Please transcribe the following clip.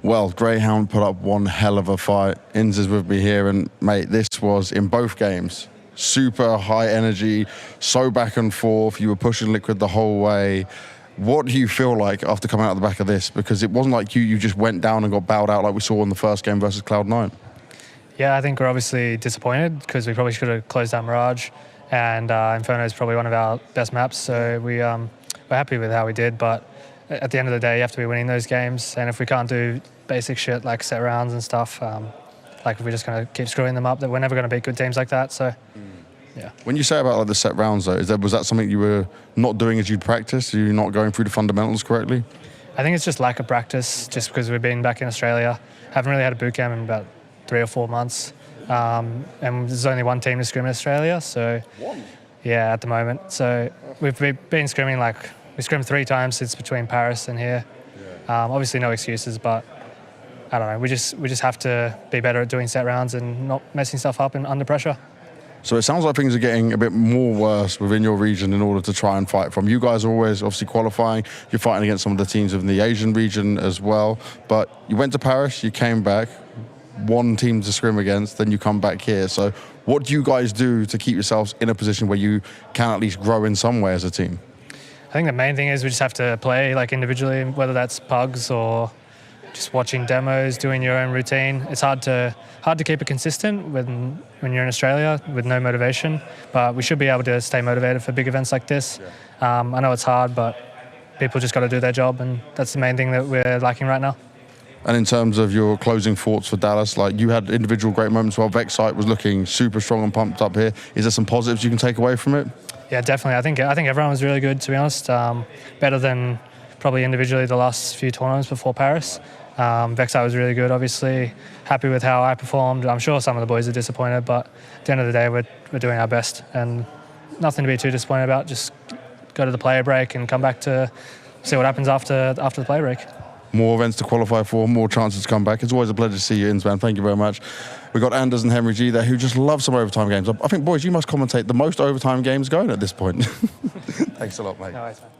Well, Greyhound put up one hell of a fight. Inz is with me here, and mate, this was in both games. Super high energy, so back and forth. You were pushing Liquid the whole way. What do you feel like after coming out the back of this? Because it wasn't like you just went down and got bowed out like we saw in the first game versus Cloud9. Yeah, I think we're obviously disappointed because we probably should have closed out Mirage, and Inferno is probably one of our best maps, so we're happy with how we did, but at the end of the day, you have to be winning those games, and if we can't do basic shit like set rounds and stuff, like if we're just going to keep screwing them up, that we're never going to beat good teams like that, so yeah. When you say about like the set rounds though, was that something you were not doing as you'd practice? Are you not going through the fundamentals correctly? I think it's just lack of practice, just because we've been back in Australia. Haven't really had a boot camp in about 3 or 4 months, and there's only one team to scrim in Australia, so yeah, at the moment. So we've been scrimming, like we scrimmed 3 times since between Paris and here. Obviously no excuses, but I don't know, we just have to be better at doing set rounds and not messing stuff up under pressure. So it sounds like things are getting a bit more worse within your region in order to try and fight from. You guys are always obviously qualifying. You're fighting against some of the teams in the Asian region as well. But you went to Paris, you came back, one team to scrim against, then you come back here. So what do you guys do to keep yourselves in a position where you can at least grow in some way as a team? I think the main thing is we just have to play like individually, whether that's pugs or just watching demos, doing your own routine. It's hard to keep it consistent when you're in Australia with no motivation, but we should be able to stay motivated for big events like this. I know it's hard, but people just got to do their job, and that's the main thing that we're lacking right now. And in terms of your closing thoughts for Dallas, like you had individual great moments while Vexite was looking super strong and pumped up here. Is there some positives you can take away from it? Yeah, definitely. I think everyone was really good, to be honest. Better than probably individually the last few tournaments before Paris. Vexite was really good, obviously. Happy with how I performed. I'm sure some of the boys are disappointed, but at the end of the day, we're doing our best, and nothing to be too disappointed about. Just go to the player break and come back to see what happens after the player break. More events to qualify for, more chances to come back. It's always a pleasure to see you, Inz, man. Thank you very much. We've got Anders and Henry G there who just love some overtime games. I think, boys, you must commentate the most overtime games going at this point. Thanks a lot, mate. No worries, man.